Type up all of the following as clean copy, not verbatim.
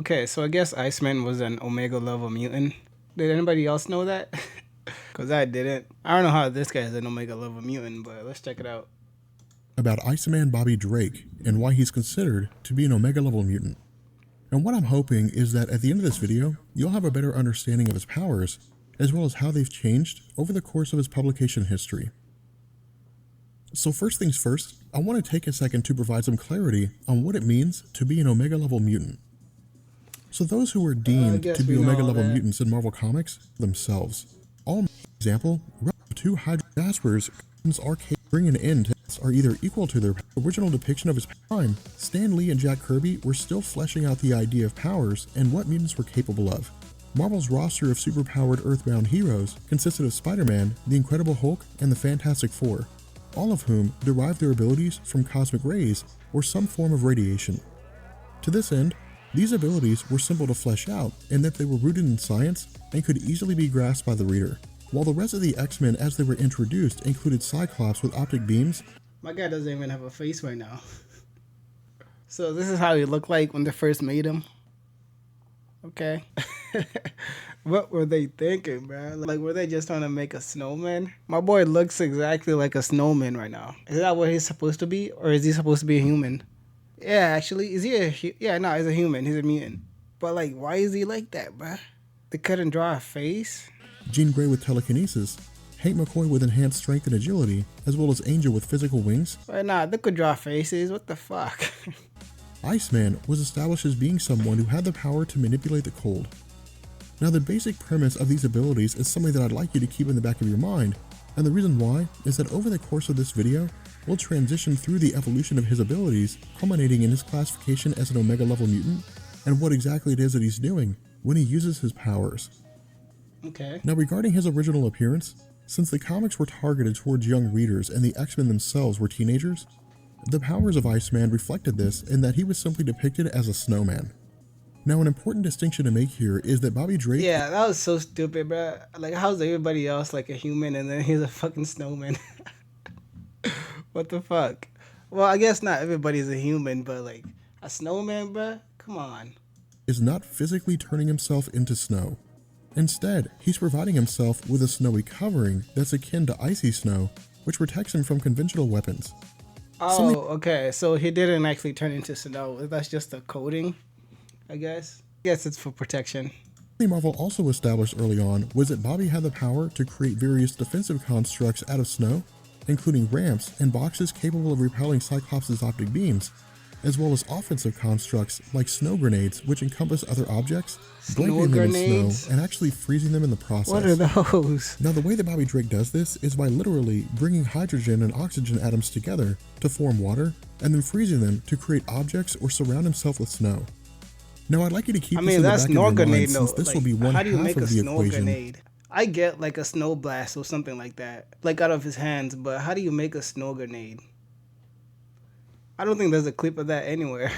Okay, so I guess Iceman was an Omega level mutant. Did anybody else know that? Because I didn't. I don't know how this guy is an Omega level mutant, but let's check it out. About ICEMAN Bobby Drake and why he's considered to be an Omega level mutant. And what I'm hoping is that at the end of this video, you'll have a better understanding of his powers, as well as how they've changed over the course of his publication history. So first things first, I want to take a second to provide some clarity on what it means to be an Omega level mutant. So those who are deemed to be Omega level mutants in Marvel Comics themselves. All example, two Hydra Jaspers are bringing an end are either equal to their original depiction of his prime. Stan Lee and Jack Kirby were still fleshing out the idea of powers and what mutants were capable of. Marvel's roster of superpowered Earthbound heroes consisted of Spider-Man, the Incredible Hulk, and the Fantastic Four, all of whom derived their abilities from cosmic rays or some form of radiation. To this end, these abilities were simple to flesh out in that they were rooted in science and could easily be grasped by the reader. While the rest of the X-Men as they were introduced included Cyclops with optic beams. My guy doesn't even have a face right now. So this is how he looked like when they first made him. Okay. What were they thinking, bro? Like, were they just trying to make a snowman? My boy looks exactly like a snowman right now. Is that what he's supposed to be? Or is he supposed to be a human? Yeah, actually. Is he yeah, no, he's a human. He's a mutant. But, like, why is he like that, bro? They couldn't draw a face? Jean Grey with telekinesis, Hank McCoy with enhanced strength and agility, as well as Angel with physical wings. Right now, they could draw faces. What the fuck? Iceman was established as being someone who had the power to manipulate the cold. Now, the basic premise of these abilities is something that I'd like you to keep in the back of your mind, and the reason why is that over the course of this video, we'll transition through the evolution of his abilities, culminating in his classification as an Omega level mutant, and what exactly it is that he's doing when he uses his powers. Okay. Now, regarding his original appearance, since the comics were targeted towards young readers and the X-Men themselves were teenagers, the powers of Iceman reflected this in that he was simply depicted as a snowman. Now, an important distinction to make here is that Bobby Drake... Yeah, that was so stupid, bro. Like, how's everybody else like a human and then he's a fucking snowman? What the fuck? Well, I guess not everybody's a human, but like, a snowman, bro? Come on. ...is not physically turning himself into snow. Instead, he's providing himself with a snowy covering that's akin to icy snow, which protects him from conventional weapons. Oh, okay. So he didn't actually turn into snow. That's just a coating, I guess. I guess it's for protection. Something Marvel also established early on was that Bobby had the power to create various defensive constructs out of snow, including ramps and boxes capable of repelling Cyclops' optic beams, as well as offensive constructs like snow grenades, which encompass other objects, blanketing them in snow, and actually freezing them in the process. What are those? Now, the way that Bobby Drake does this is by literally bringing hydrogen and oxygen atoms together to form water, and then freezing them to create objects or surround himself with snow. Now, I'd like you to keep this in the back of your mind, since this will be one half of the equation. Grenade? I get like a snow blast or something like that, like out of his hands, but how do you make a snow grenade? I don't think there's a clip of that anywhere.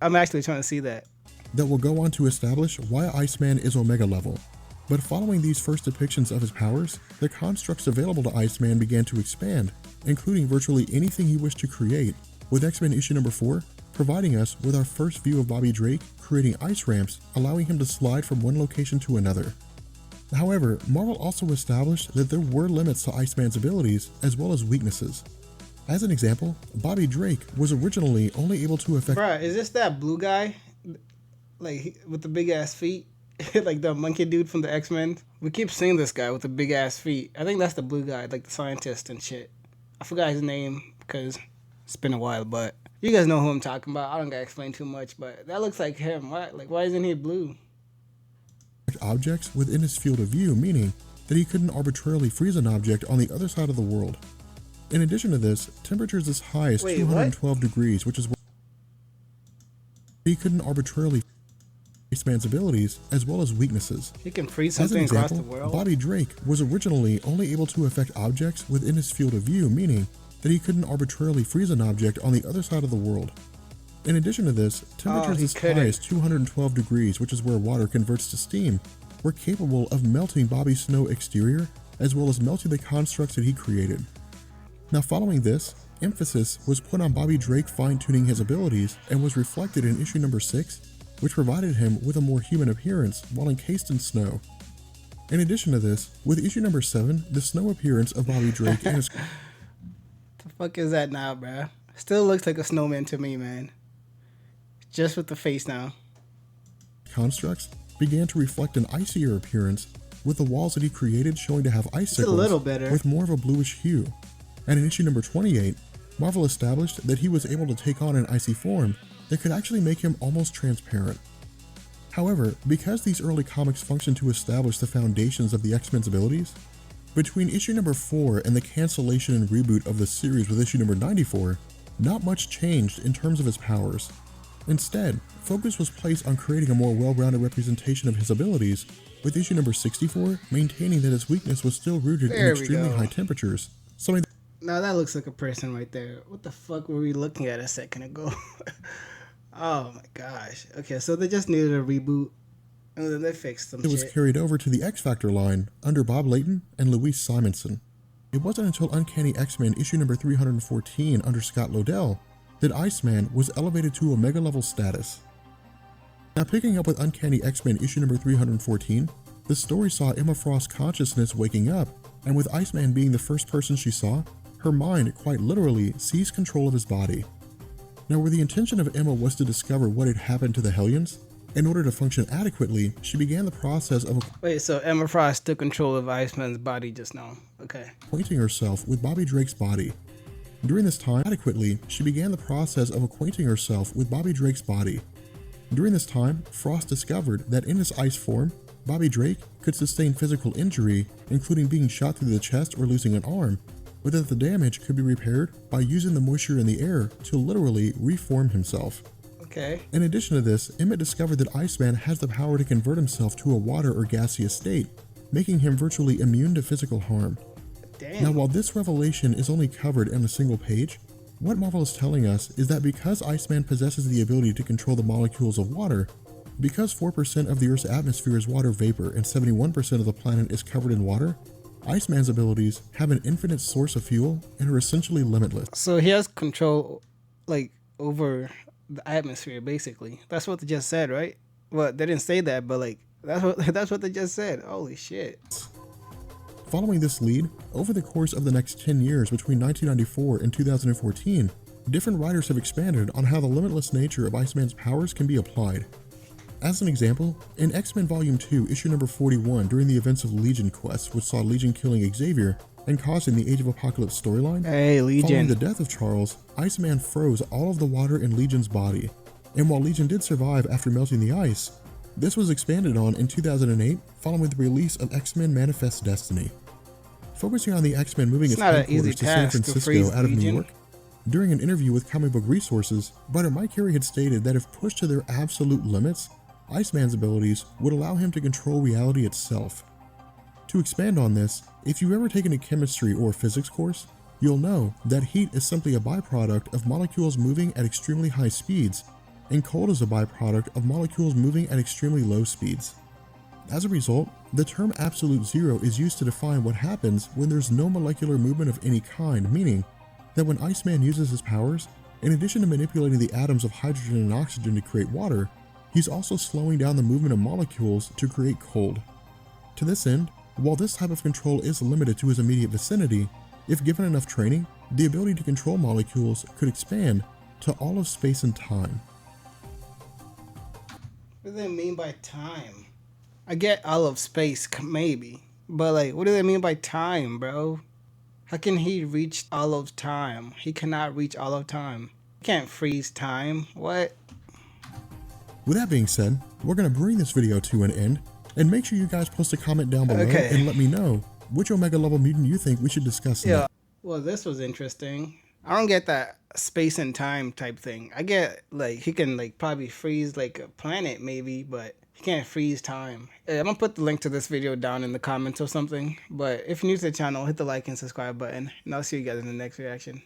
I'm actually trying to see that. That will go on to establish why Iceman is Omega level. But following these first depictions of his powers, the constructs available to Iceman began to expand, including virtually anything he wished to create, with X-Men issue number 4 providing us with our first view of Bobby Drake creating ice ramps, allowing him to slide from one location to another. However, Marvel also established that there were limits to Iceman's abilities as well as weaknesses. As an example, Bobby Drake was originally only able to affect... Bruh, is this that blue guy? Like, with the big ass feet? Like the monkey dude from the X-Men? We keep seeing this guy with the big ass feet. I think that's the blue guy, like the scientist and shit. I forgot his name because it's been a while, but you guys know who I'm talking about. I don't gotta explain too much, but that looks like him. Why isn't he blue? Objects within his field of view, meaning that he couldn't arbitrarily freeze an object on the other side of the world. In addition to this, temperatures as high as 212 degrees, which is where he couldn't arbitrarily Iceman's abilities as well as weaknesses. He can freeze something across the world. Bobby Drake was originally only able to affect objects within his field of view, meaning that he couldn't arbitrarily freeze an object on the other side of the world. In addition to this, temperatures as high as 212 degrees, which is where water converts to steam, were capable of melting Bobby's snow exterior as well as melting the constructs that he created. Now, following this, emphasis was put on Bobby Drake fine-tuning his abilities and was reflected in issue number 6 which provided him with a more human appearance while encased in snow. In addition to this, with issue number 7, the snow appearance of Bobby Drake and his The fuck is that now, bruh? Still looks like a snowman to me, man. Just with the face now. constructs began to reflect an icier appearance, with the walls that he created showing to have icicles a little better. with more of a bluish hue. And in issue number 28, Marvel established that he was able to take on an icy form that could actually make him almost transparent. However, because these early comics functioned to establish the foundations of the X-Men's abilities, between issue number 4 and the cancellation and reboot of the series with issue number 94, not much changed in terms of his powers. Instead, focus was placed on creating a more well-rounded representation of his abilities, with issue number 64 maintaining that his weakness was still rooted in extremely high temperatures, something now that looks like a person right there. What the fuck were we looking at a second ago? Oh my gosh. Okay, so they just needed a reboot, and then they fixed some that was shit. carried over to the X-Factor line under Bob Layton and Louise Simonson. It wasn't until Uncanny X-Men issue number 314 under Scott Lobdell that Iceman was elevated to Omega level status. Now picking up with Uncanny X-Men issue number 314, the story saw Emma Frost's consciousness waking up, and with Iceman being the first person she saw, her mind quite literally seized control of his body. Now where the intention of Emma was to discover what had happened to the Hellions, in order to function adequately, she began the process of Wait, so Emma Frost took control of Iceman's body just now. Okay. acquainting herself with Bobby Drake's body. During this time, she began the process of acquainting herself with Bobby Drake's body. During this time, Frost discovered that in his ice form, Bobby Drake could sustain physical injury, including being shot through the chest or losing an arm, but that the damage could be repaired by using the moisture in the air to literally reform himself. Okay. In addition to this, Emmett discovered that Iceman has the power to convert himself to a water or gaseous state, making him virtually immune to physical harm. Damn. Now, while this revelation is only covered in a single page, what Marvel is telling us is that because Iceman possesses the ability to control the molecules of water, because 4% of the Earth's atmosphere is water vapor and 71% of the planet is covered in water, Iceman's abilities have an infinite source of fuel and are essentially limitless. So he has control, like, over the atmosphere, basically. That's what they just said, right? Well, they didn't say that, but like, that's what they just said. Holy shit. Following this lead, over the course of the next 10 years between 1994 and 2014, different writers have expanded on how the limitless nature of Iceman's powers can be applied. As an example, in X-Men Volume 2, issue number 41, during the events of Legion Quest, which saw Legion killing Xavier and causing the Age of Apocalypse storyline, Hey, Legion. following the death of Charles, Iceman froze all of the water in Legion's body, and while Legion did survive after melting the ice, this was expanded on in 2008 following the release of X-Men Manifest Destiny. Focusing on the X-Men moving its not an headquarters easy to San task to Francisco freeze out of New Legion. York, during an interview with Comic Book Resources, writer Mike Carey had stated that if pushed to their absolute limits, Iceman's abilities would allow him to control reality itself. To expand on this, if you've ever taken a chemistry or physics course, you'll know that heat is simply a byproduct of molecules moving at extremely high speeds, and cold is a byproduct of molecules moving at extremely low speeds. As a result, the term absolute zero is used to define what happens when there's no molecular movement of any kind, meaning that when Iceman uses his powers, in addition to manipulating the atoms of hydrogen and oxygen to create water, he's also slowing down the movement of molecules to create cold. To this end, while this type of control is limited to his immediate vicinity, if given enough training, the ability to control molecules could expand to all of space and time. What do they mean by time? I get all of space, maybe. But like, what do they mean by time, bro? How can he reach all of time? He cannot reach all of time. He can't freeze time. What? With that being said, we're going to bring this video to an end, and make sure you guys post a comment down below Okay. and let me know which Omega level mutant you think we should discuss next. Yeah. Well, this was interesting. I don't get that space and time type thing. I get like he can like probably freeze like a planet maybe, but he can't freeze time. I'm gonna put the link to this video down in the comments or something. But if you're new to the channel, hit the like and subscribe button, and I'll see you guys in the next reaction.